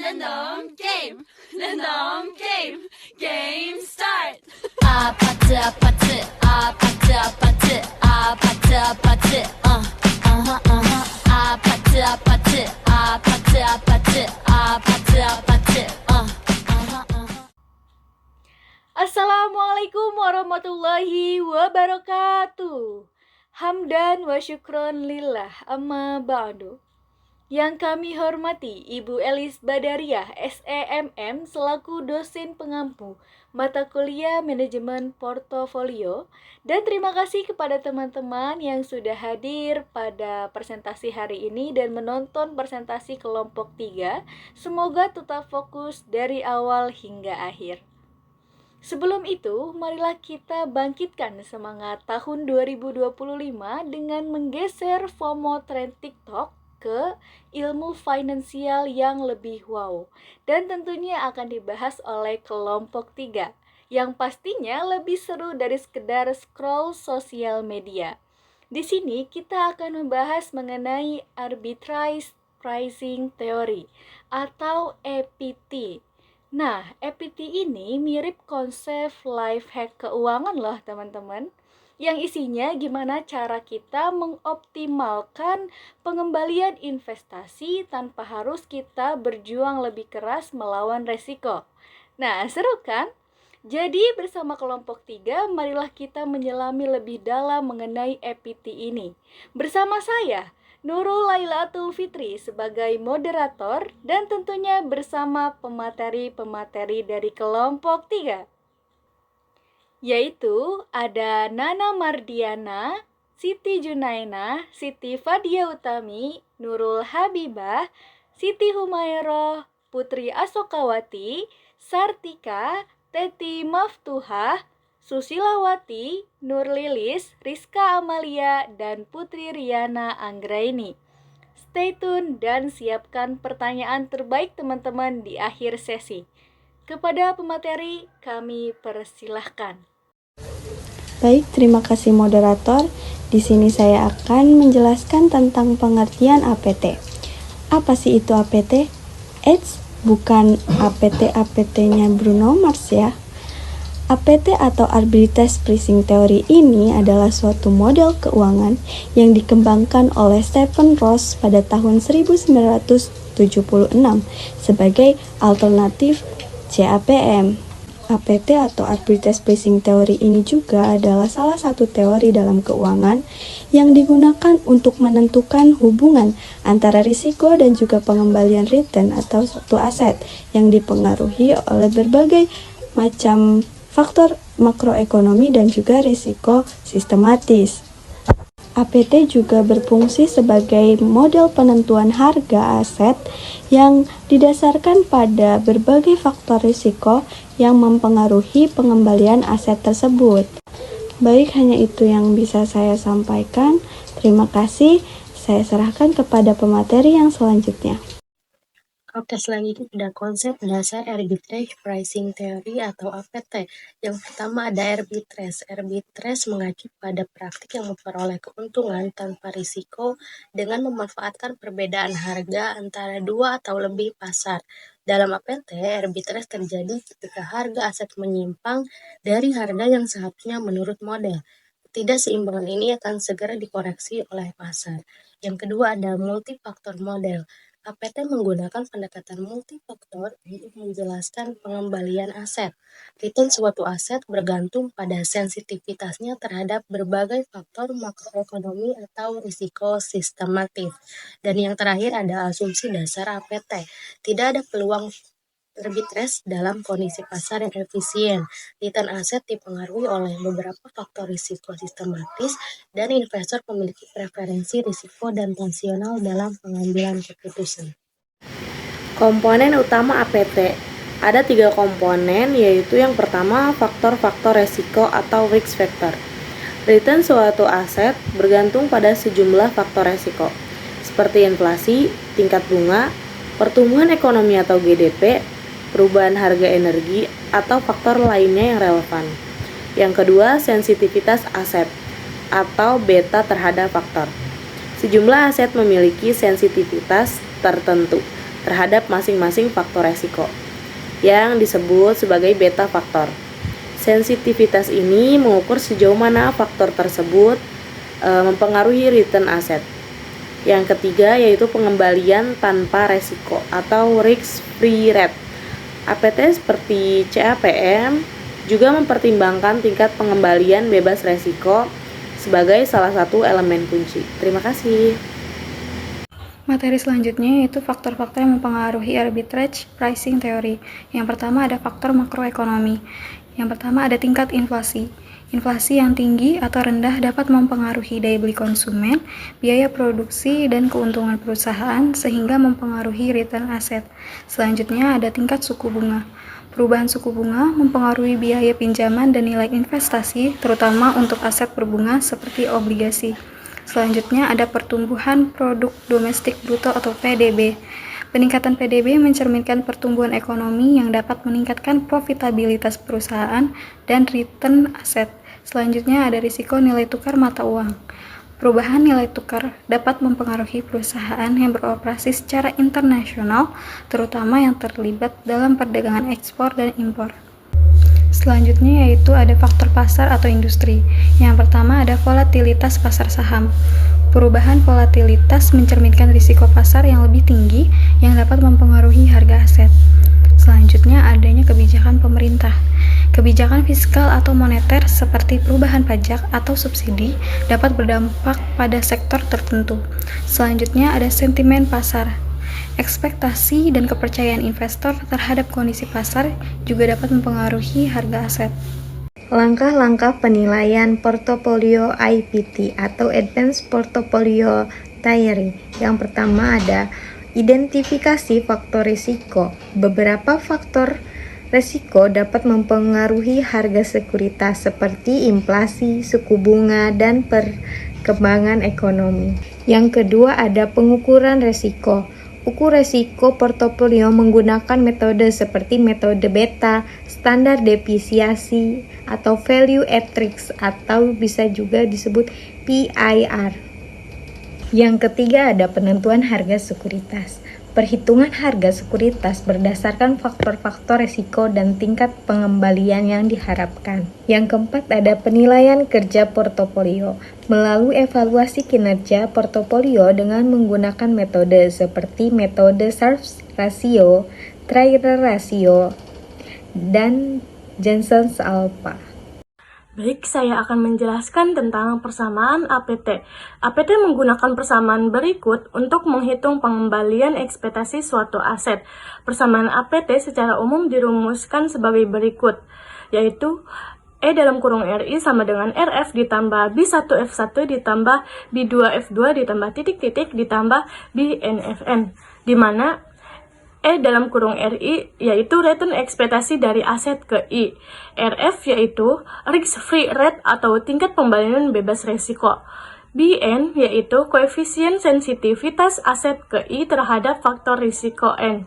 Random game, game start. 아파트 아파트 아파트 아파트 아파트 아파트 아파트 아파트 아파트 아파트 아파트 아파트 Assalamualaikum warahmatullahi wabarakatuh. Hamdan wa syukron lillah amma ba'du. Yang kami hormati Ibu Elis Badariah SEMM selaku dosen pengampu mata kuliah manajemen portofolio, dan terima kasih kepada teman-teman yang sudah hadir pada presentasi hari ini dan menonton presentasi kelompok 3. Semoga tetap fokus dari awal hingga akhir. Sebelum itu, marilah kita bangkitkan semangat tahun 2025 dengan menggeser FOMO tren TikTok ke ilmu finansial yang lebih wow, dan tentunya akan dibahas oleh kelompok 3 yang pastinya lebih seru dari sekedar scroll sosial media. Di sini kita akan membahas mengenai arbitrage pricing theory atau EPT. Nah, EPT ini mirip konsep life hack keuangan loh teman-teman, yang isinya gimana cara kita mengoptimalkan pengembalian investasi tanpa harus kita berjuang lebih keras melawan resiko. Nah, seru kan? Jadi bersama kelompok 3, marilah kita menyelami lebih dalam mengenai EPT ini. Bersama saya, Nurul Lailatul Fitri sebagai moderator, dan tentunya bersama pemateri-pemateri dari kelompok 3. Yaitu ada Nana Mardiana, Siti Junaina, Siti Fadia Utami, Nurul Habibah, Siti Humayroh, Putri Asokawati, Sartika, Teti Maftuhah, Susilawati, Nur Lilis, Rizka Amalia, dan Putri Riana Anggraini. Stay tune dan siapkan pertanyaan terbaik teman-teman di akhir sesi. Kepada pemateri, kami persilahkan. Baik, terima kasih moderator. Di sini saya akan menjelaskan tentang pengertian APT. Apa sih itu APT? Bukan APT-nya Bruno Mars ya. APT atau Arbitrage Pricing Theory ini adalah suatu model keuangan yang dikembangkan oleh Stephen Ross pada tahun 1976 sebagai alternatif CAPM. APT atau Arbitrage Pricing Theory ini juga adalah salah satu teori dalam keuangan yang digunakan untuk menentukan hubungan antara risiko dan juga pengembalian return atau suatu aset yang dipengaruhi oleh berbagai macam faktor makroekonomi dan juga risiko sistematis. APT juga berfungsi sebagai model penentuan harga aset yang didasarkan pada berbagai faktor risiko yang mempengaruhi pengembalian aset tersebut. Baik, hanya itu yang bisa saya sampaikan. Terima kasih. Saya serahkan kepada pemateri yang selanjutnya. Oke, selanjutnya ada konsep dasar Arbitrage Pricing Theory atau APT. Yang pertama ada arbitrage. Arbitrage mengacu pada praktik yang memperoleh keuntungan tanpa risiko dengan memanfaatkan perbedaan harga antara dua atau lebih pasar. Dalam APT, arbitrage terjadi ketika harga aset menyimpang dari harga yang seharusnya menurut model. Ketidakseimbangan ini akan segera dikoreksi oleh pasar. Yang kedua ada multifaktor model. APT menggunakan pendekatan multifaktor untuk menjelaskan pengembalian aset. Return suatu aset bergantung pada sensitivitasnya terhadap berbagai faktor makroekonomi atau risiko sistematis. Dan yang terakhir ada asumsi dasar APT. Tidak ada peluang arbitrage dalam kondisi pasar yang efisien. Return aset dipengaruhi oleh beberapa faktor risiko sistematis dan investor memiliki preferensi risiko dan rasional dalam pengambilan keputusan. Komponen utama APT. Ada 3 komponen, yaitu yang pertama faktor-faktor risiko atau risk factor. Return suatu aset bergantung pada sejumlah faktor risiko, seperti inflasi, tingkat bunga, pertumbuhan ekonomi atau GDP, perubahan harga energi, atau faktor lainnya yang relevan. Yang kedua, sensitivitas aset atau beta terhadap faktor. Sejumlah aset memiliki sensitivitas tertentu terhadap masing-masing faktor resiko, yang disebut sebagai beta faktor. Sensitivitas ini mengukur sejauh mana faktor tersebut mempengaruhi return aset. Yang ketiga yaitu pengembalian tanpa resiko atau risk free rate. APT seperti CAPM juga mempertimbangkan tingkat pengembalian bebas resiko sebagai salah satu elemen kunci. Terima kasih. Materi selanjutnya yaitu faktor-faktor yang mempengaruhi arbitrage pricing theory. Yang pertama ada faktor makroekonomi. Yang pertama ada tingkat inflasi. Inflasi yang tinggi atau rendah dapat mempengaruhi daya beli konsumen, biaya produksi, dan keuntungan perusahaan sehingga mempengaruhi return aset. Selanjutnya ada tingkat suku bunga. Perubahan suku bunga mempengaruhi biaya pinjaman dan nilai investasi, terutama untuk aset berbunga seperti obligasi. Selanjutnya ada pertumbuhan produk domestik bruto atau PDB. Peningkatan PDB mencerminkan pertumbuhan ekonomi yang dapat meningkatkan profitabilitas perusahaan dan return aset. Selanjutnya ada risiko nilai tukar mata uang. Perubahan nilai tukar dapat mempengaruhi perusahaan yang beroperasi secara internasional, terutama yang terlibat dalam perdagangan ekspor dan impor. Selanjutnya yaitu ada faktor pasar atau industri. Yang pertama ada volatilitas pasar saham. Perubahan volatilitas mencerminkan risiko pasar yang lebih tinggi yang dapat mempengaruhi harga aset. Selanjutnya adanya kebijakan pemerintah. Kebijakan fiskal atau moneter seperti perubahan pajak atau subsidi dapat berdampak pada sektor tertentu. Selanjutnya ada sentimen pasar. Ekspektasi dan kepercayaan investor terhadap kondisi pasar juga dapat mempengaruhi harga aset. Langkah-langkah penilaian portofolio IPT atau Advanced Portfolio Theory. Yang pertama ada identifikasi faktor risiko. Beberapa faktor risiko dapat mempengaruhi harga sekuritas seperti inflasi, suku bunga, dan perkembangan ekonomi. Yang kedua ada pengukuran risiko. Ukur risiko portofolio menggunakan metode seperti metode beta, standar depresiasi, atau value at risk, atau bisa juga disebut PIR. Yang ketiga ada penentuan harga sekuritas. Perhitungan harga sekuritas berdasarkan faktor-faktor risiko dan tingkat pengembalian yang diharapkan. Yang keempat ada penilaian kerja portofolio. Melalui evaluasi kinerja portofolio dengan menggunakan metode seperti metode Sharpe ratio, Trailer ratio, dan Jensen's alpha. Baik, saya akan menjelaskan tentang persamaan APT. APT menggunakan persamaan berikut untuk menghitung pengembalian ekspektasi suatu aset. Persamaan APT secara umum dirumuskan sebagai berikut, yaitu E dalam kurung RI sama dengan RF ditambah B1F1 ditambah B2F2 ditambah titik-titik ditambah BNFN, di mana E dalam kurung RI yaitu return ekspektasi dari aset ke I. RF yaitu risk free rate atau tingkat pembalian bebas risiko. BN yaitu koefisien sensitivitas aset ke I terhadap faktor risiko N.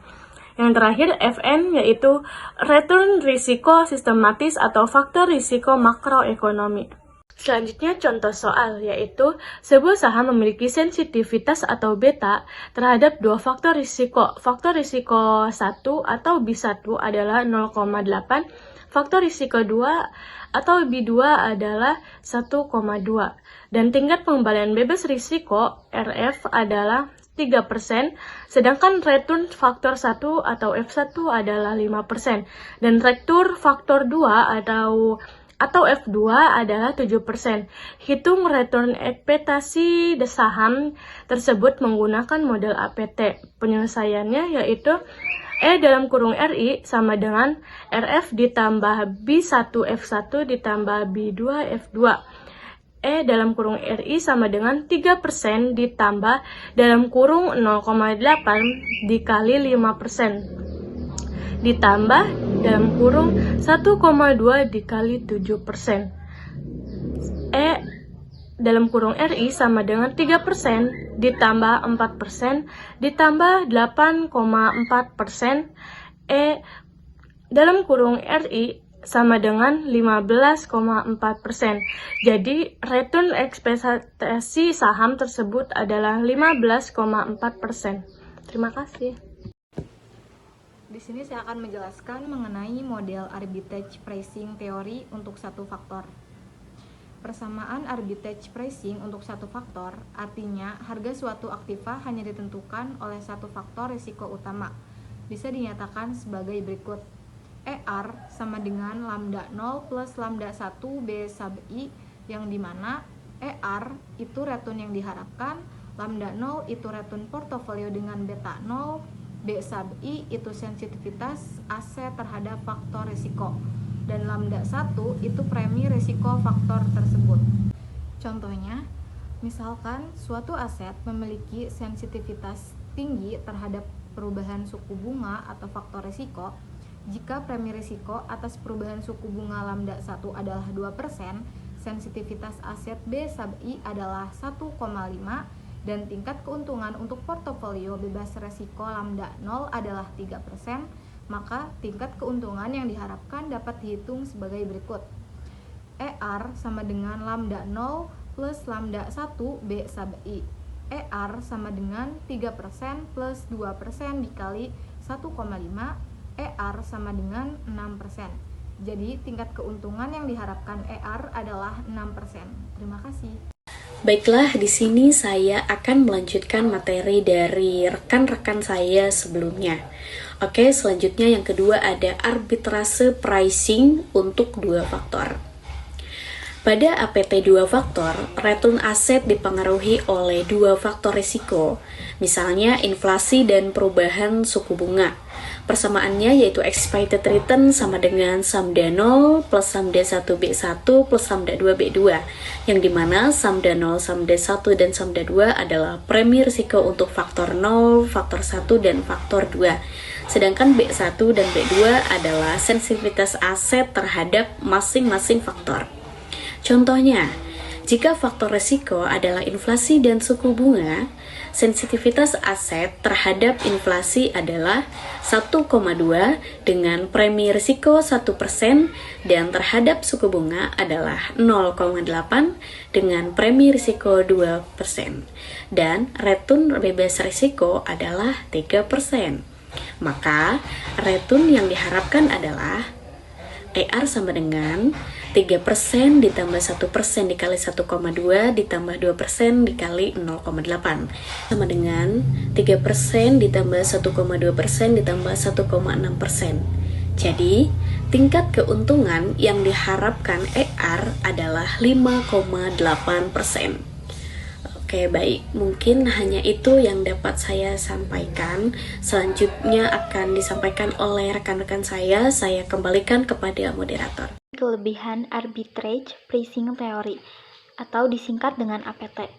Yang terakhir FN yaitu return risiko sistematis atau faktor risiko makroekonomi. Selanjutnya contoh soal, yaitu sebuah saham memiliki sensitivitas atau beta terhadap dua faktor risiko. Faktor risiko 1 atau B1 adalah 0,8, faktor risiko 2 atau B2 adalah 1,2, dan tingkat pengembalian bebas risiko RF adalah 3%, sedangkan return faktor 1 atau F1 adalah 5%, dan return faktor 2 atau F2 adalah 7%. Hitung return ekspektasi saham tersebut menggunakan model APT. Penyelesaiannya yaitu E dalam kurung RI sama dengan RF ditambah B1F1 ditambah B2F2. E dalam kurung RI sama dengan 3% ditambah dalam kurung 0,8 dikali 5%. Ditambah dalam kurung 1,2 dikali 7%. E dalam kurung RI sama dengan 3% ditambah 4% ditambah 8,4%. E dalam kurung RI sama dengan 15,4%. Jadi return ekspektasi saham tersebut adalah 15,4%. Terima kasih. Di sini saya akan menjelaskan mengenai model arbitrage pricing teori untuk satu faktor. Persamaan arbitrage pricing untuk satu faktor artinya harga suatu aktiva hanya ditentukan oleh satu faktor risiko utama. Bisa dinyatakan sebagai berikut. ER sama dengan lambda 0 plus lambda 1 B sub I, yang dimana ER itu return yang diharapkan, lambda 0 itu return portofolio dengan beta 0, B sub I itu sensitivitas aset terhadap faktor risiko, dan lambda 1 itu premi risiko faktor tersebut. Contohnya, misalkan suatu aset memiliki sensitivitas tinggi terhadap perubahan suku bunga atau faktor risiko. Jika premi risiko atas perubahan suku bunga lambda 1 adalah 2%, sensitivitas aset B sub I adalah 1,5, dan tingkat keuntungan untuk portofolio bebas risiko lambda 0 adalah 3%, maka tingkat keuntungan yang diharapkan dapat dihitung sebagai berikut. ER sama dengan lambda 0 plus lambda 1 B sub I. ER sama dengan 3% plus 2% dikali 1,5, ER sama dengan 6%. Jadi tingkat keuntungan yang diharapkan ER adalah 6%. Terima kasih. Baiklah, di sini saya akan melanjutkan materi dari rekan-rekan saya sebelumnya. Oke, selanjutnya yang kedua ada arbitrase pricing untuk dua faktor. Pada APT dua faktor, return aset dipengaruhi oleh dua faktor risiko, misalnya inflasi dan perubahan suku bunga. Persamaannya yaitu expected return sama dengan lambda 0 plus lambda 1B1 plus lambda 2B2, yang dimana lambda 0, lambda 1, dan lambda 2 adalah premi risiko untuk faktor 0, faktor 1, dan faktor 2. Sedangkan B1 dan B2 adalah sensitivitas aset terhadap masing-masing faktor. Contohnya, jika faktor risiko adalah inflasi dan suku bunga, sensitivitas aset terhadap inflasi adalah 1,2 dengan premi risiko 1% dan terhadap suku bunga adalah 0,8 dengan premi risiko 2% dan return bebas risiko adalah 3%. Maka return yang diharapkan adalah ER sama dengan 3% ditambah 1% dikali 1,2 ditambah 2% dikali 0,8 sama dengan 3% ditambah 1,2% ditambah 1,6%. Jadi, tingkat keuntungan yang diharapkan ER adalah 5,8%. Oke, baik. Mungkin hanya itu yang dapat saya sampaikan. Selanjutnya akan disampaikan oleh rekan-rekan saya. Saya kembalikan kepada moderator. Kelebihan arbitrage pricing theory atau disingkat dengan APT.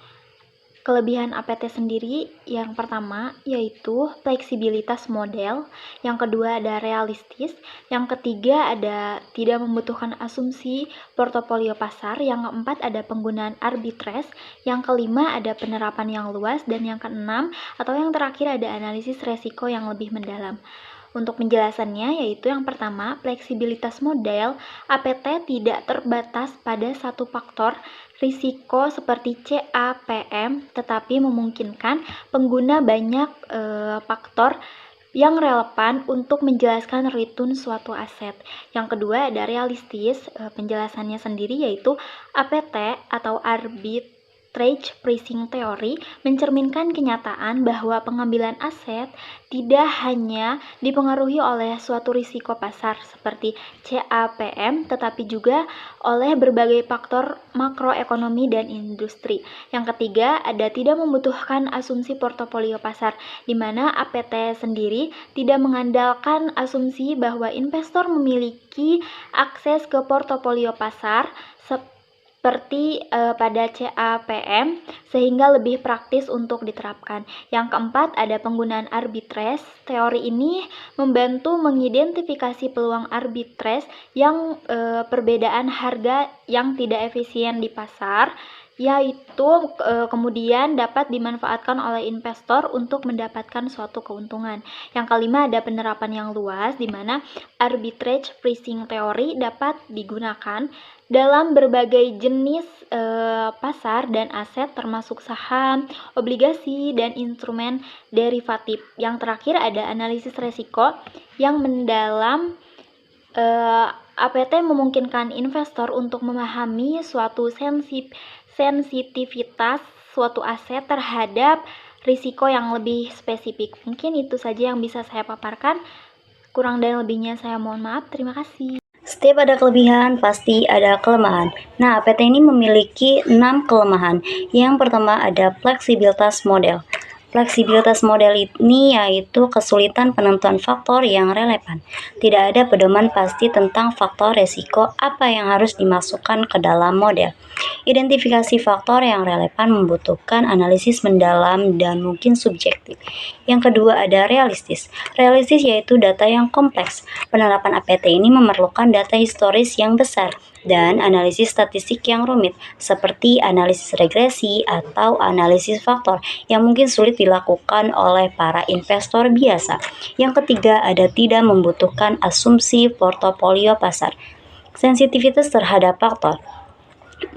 Kelebihan APT sendiri yang pertama yaitu fleksibilitas model, yang kedua ada realistis, yang ketiga ada tidak membutuhkan asumsi portofolio pasar, yang keempat ada penggunaan arbitrage, yang kelima ada penerapan yang luas, dan yang keenam atau yang terakhir ada analisis resiko yang lebih mendalam. Untuk penjelasannya yaitu yang pertama, fleksibilitas model APT tidak terbatas pada satu faktor risiko seperti CAPM, tetapi memungkinkan pengguna banyak faktor yang relevan untuk menjelaskan return suatu aset. Yang kedua ada realistis, penjelasannya sendiri yaitu APT atau arbitrage pricing theory mencerminkan kenyataan bahwa pengambilan aset tidak hanya dipengaruhi oleh suatu risiko pasar seperti CAPM, tetapi juga oleh berbagai faktor makroekonomi dan industri. Yang ketiga, ada tidak membutuhkan asumsi portofolio pasar, di mana APT sendiri tidak mengandalkan asumsi bahwa investor memiliki akses ke portofolio pasar seperti pada CAPM, sehingga lebih praktis untuk diterapkan. Yang keempat, ada penggunaan arbitrage. Teori ini membantu mengidentifikasi peluang arbitrage yang perbedaan harga yang tidak efisien di pasar, yaitu kemudian dapat dimanfaatkan oleh investor untuk mendapatkan suatu keuntungan. Yang kelima ada penerapan yang luas, di mana arbitrage pricing theory dapat digunakan dalam berbagai jenis pasar dan aset termasuk saham, obligasi, dan instrumen derivatif. Yang terakhir ada analisis resiko, yang mendalam. APT memungkinkan investor untuk memahami suatu sensitivitas suatu aset terhadap risiko yang lebih spesifik. Mungkin itu saja yang bisa saya paparkan. Kurang dan lebihnya saya mohon maaf. Terima kasih. Setiap ada kelebihan, pasti ada kelemahan. Nah, APT ini memiliki 6 kelemahan. Yang pertama ada fleksibilitas model. Fleksibilitas model ini yaitu kesulitan penentuan faktor yang relevan. Tidak ada pedoman pasti tentang faktor resiko apa yang harus dimasukkan ke dalam model. Identifikasi faktor yang relevan membutuhkan analisis mendalam dan mungkin subjektif. Yang kedua ada realistis. Realistis yaitu data yang kompleks. Penerapan APT ini memerlukan data historis yang besar dan analisis statistik yang rumit, seperti analisis regresi atau analisis faktor yang mungkin sulit dilakukan oleh para investor biasa. Yang ketiga ada tidak membutuhkan asumsi portofolio pasar. Sensitivitas terhadap faktor.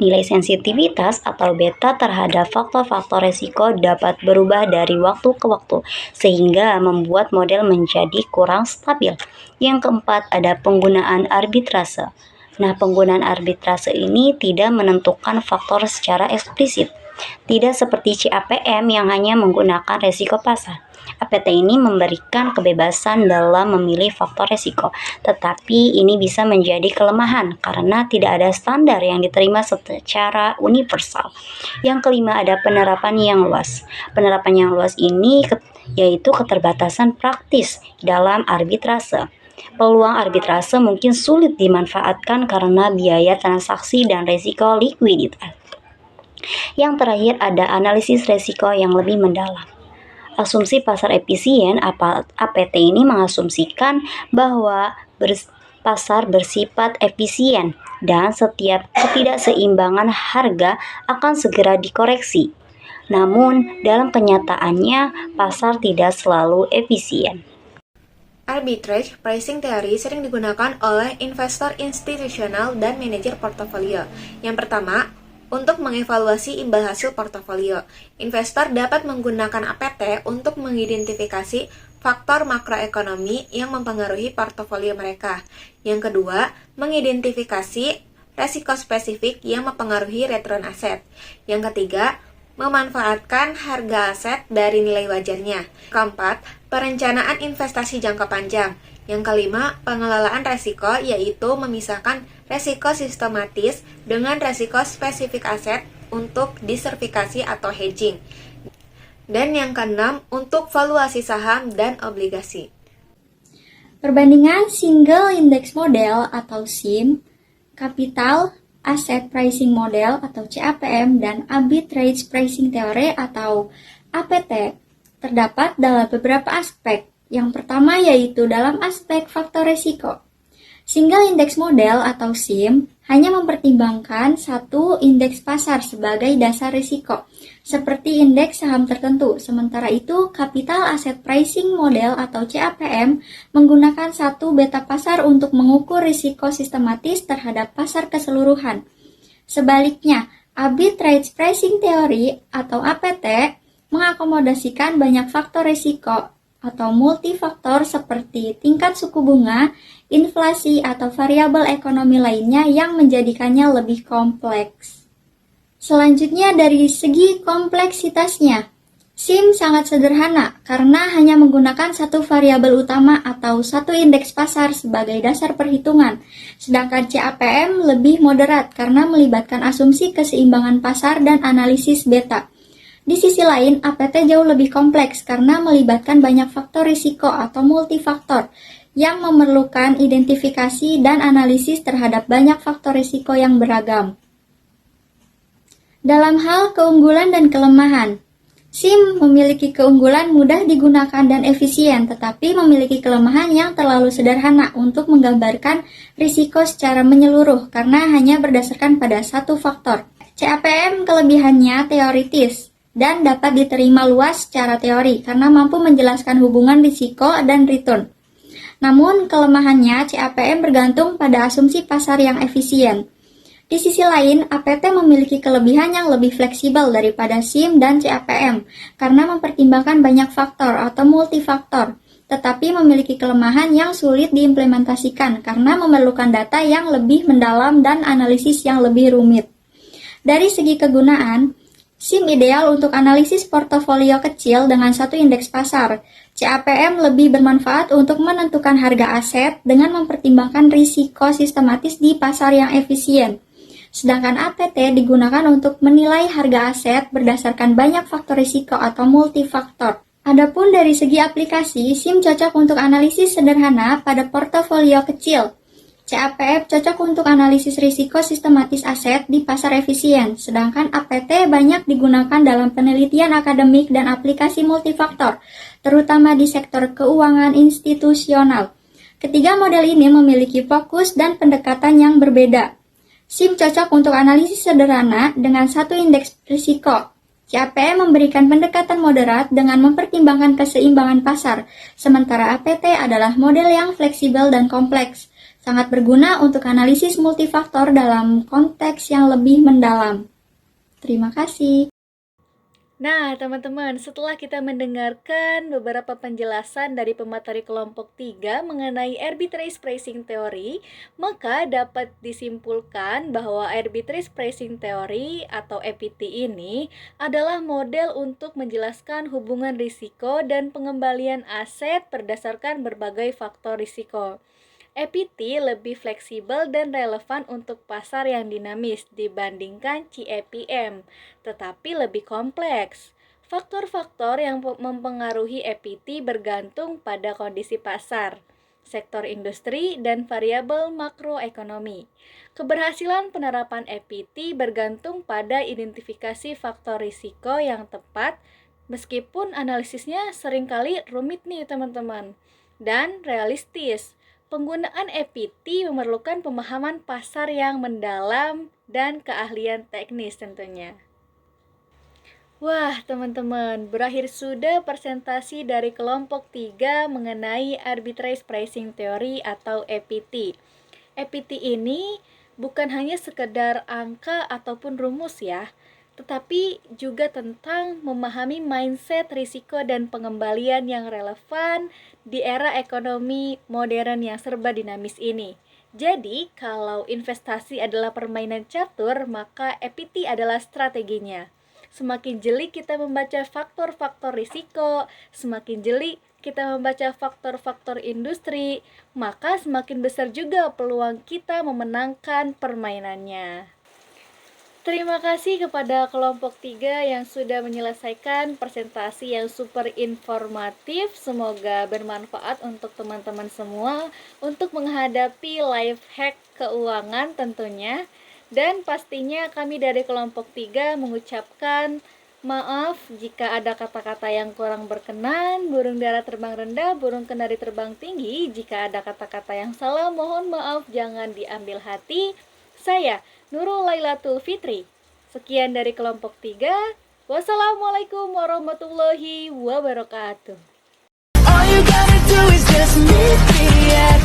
Nilai sensitivitas atau beta terhadap faktor-faktor resiko dapat berubah dari waktu ke waktu, sehingga membuat model menjadi kurang stabil. Yang keempat ada penggunaan arbitrase. Nah, penggunaan arbitrase ini tidak menentukan faktor secara eksplisit. Tidak seperti CAPM yang hanya menggunakan resiko pasar. APT ini memberikan kebebasan dalam memilih faktor resiko, tetapi ini bisa menjadi kelemahan karena tidak ada standar yang diterima secara universal. Yang kelima ada penerapan yang luas. Penerapan yang luas ini yaitu keterbatasan praktis dalam arbitrase. Peluang arbitrase mungkin sulit dimanfaatkan karena biaya transaksi dan risiko likuiditas. Yang terakhir ada analisis risiko yang lebih mendalam. Asumsi pasar efisien APT ini mengasumsikan bahwa pasar bersifat efisien dan setiap ketidakseimbangan harga akan segera dikoreksi. Namun, dalam kenyataannya pasar tidak selalu efisien. Arbitrage pricing theory sering digunakan oleh investor institusional dan manajer portofolio. Yang pertama, untuk mengevaluasi imbal hasil portofolio. Investor dapat menggunakan APT untuk mengidentifikasi faktor makroekonomi yang mempengaruhi portofolio mereka. Yang kedua, mengidentifikasi resiko spesifik yang mempengaruhi return aset. Yang ketiga, memanfaatkan harga aset dari nilai wajarnya. Keempat, perencanaan investasi jangka panjang. Yang kelima, pengelolaan resiko, yaitu memisahkan resiko sistematis dengan resiko spesifik aset untuk diversifikasi atau hedging. Dan yang keenam, untuk valuasi saham dan obligasi. Perbandingan Single Index Model atau SIM, Capital Asset Pricing Model atau CAPM, dan Arbitrage Pricing Theory atau APT terdapat dalam beberapa aspek. Yang pertama yaitu dalam aspek faktor risiko. Single Index Model atau SIM hanya mempertimbangkan satu indeks pasar sebagai dasar risiko, seperti indeks saham tertentu. Sementara itu, Capital Asset Pricing Model atau CAPM menggunakan satu beta pasar untuk mengukur risiko sistematis terhadap pasar keseluruhan. Sebaliknya, Arbitrage Pricing Theory atau APT mengakomodasikan banyak faktor risiko atau multifaktor seperti tingkat suku bunga, inflasi, atau variabel ekonomi lainnya yang menjadikannya lebih kompleks. Selanjutnya dari segi kompleksitasnya, SIM sangat sederhana karena hanya menggunakan satu variabel utama atau satu indeks pasar sebagai dasar perhitungan, sedangkan CAPM lebih moderat karena melibatkan asumsi keseimbangan pasar dan analisis beta. Di sisi lain, APT jauh lebih kompleks karena melibatkan banyak faktor risiko atau multifaktor yang memerlukan identifikasi dan analisis terhadap banyak faktor risiko yang beragam. Dalam hal keunggulan dan kelemahan, SIM memiliki keunggulan mudah digunakan dan efisien, tetapi memiliki kelemahan yang terlalu sederhana untuk menggambarkan risiko secara menyeluruh karena hanya berdasarkan pada satu faktor. CAPM kelebihannya teoritis dan dapat diterima luas secara teori karena mampu menjelaskan hubungan risiko dan return. Namun, kelemahannya CAPM bergantung pada asumsi pasar yang efisien. Di sisi lain, APT memiliki kelebihan yang lebih fleksibel daripada SIM dan CAPM karena mempertimbangkan banyak faktor atau multifaktor tetapi memiliki kelemahan yang sulit diimplementasikan karena memerlukan data yang lebih mendalam dan analisis yang lebih rumit. Dari segi kegunaan, SIM ideal untuk analisis portofolio kecil dengan satu indeks pasar. CAPM lebih bermanfaat untuk menentukan harga aset dengan mempertimbangkan risiko sistematis di pasar yang efisien. Sedangkan APT digunakan untuk menilai harga aset berdasarkan banyak faktor risiko atau multifaktor. Adapun dari segi aplikasi, SIM cocok untuk analisis sederhana pada portofolio kecil. CAPM cocok untuk analisis risiko sistematis aset di pasar efisien, sedangkan APT banyak digunakan dalam penelitian akademik dan aplikasi multifaktor, terutama di sektor keuangan institusional. Ketiga model ini memiliki fokus dan pendekatan yang berbeda. SIM cocok untuk analisis sederhana dengan satu indeks risiko. CAPM memberikan pendekatan moderat dengan mempertimbangkan keseimbangan pasar, sementara APT adalah model yang fleksibel dan kompleks, sangat berguna untuk analisis multifaktor dalam konteks yang lebih mendalam. Terima kasih. Nah, teman-teman, setelah kita mendengarkan beberapa penjelasan dari pemateri kelompok 3 mengenai arbitrage pricing theory, maka dapat disimpulkan bahwa arbitrage pricing theory atau APT ini adalah model untuk menjelaskan hubungan risiko dan pengembalian aset berdasarkan berbagai faktor risiko. APT lebih fleksibel dan relevan untuk pasar yang dinamis dibandingkan CAPM, tetapi lebih kompleks. Faktor-faktor yang mempengaruhi APT bergantung pada kondisi pasar, sektor industri, dan variabel makroekonomi. Keberhasilan penerapan APT bergantung pada identifikasi faktor risiko yang tepat, meskipun analisisnya seringkali rumit nih teman-teman, dan realistis. Penggunaan APT memerlukan pemahaman pasar yang mendalam dan keahlian teknis tentunya. Wah, teman-teman, berakhir sudah presentasi dari kelompok 3 mengenai arbitrage pricing theory atau APT. APT ini bukan hanya sekedar angka ataupun rumus ya, tetapi juga tentang memahami mindset risiko dan pengembalian yang relevan di era ekonomi modern yang serba dinamis ini. Jadi, kalau investasi adalah permainan catur, maka APT adalah strateginya. Semakin jeli kita membaca faktor-faktor risiko, semakin jeli kita membaca faktor-faktor industri, maka semakin besar juga peluang kita memenangkan permainannya. Terima kasih kepada kelompok 3 yang sudah menyelesaikan presentasi yang super informatif. Semoga bermanfaat untuk teman-teman semua untuk menghadapi life hack keuangan tentunya. Dan pastinya kami dari kelompok 3 mengucapkan maaf jika ada kata-kata yang kurang berkenan. Burung dara terbang rendah, burung kenari terbang tinggi. Jika ada kata-kata yang salah, mohon maaf, jangan diambil hati. Saya Nurul Lailatul Fitri. Sekian dari kelompok 3. Wassalamualaikum warahmatullahi wabarakatuh. All you gotta do is just meet me at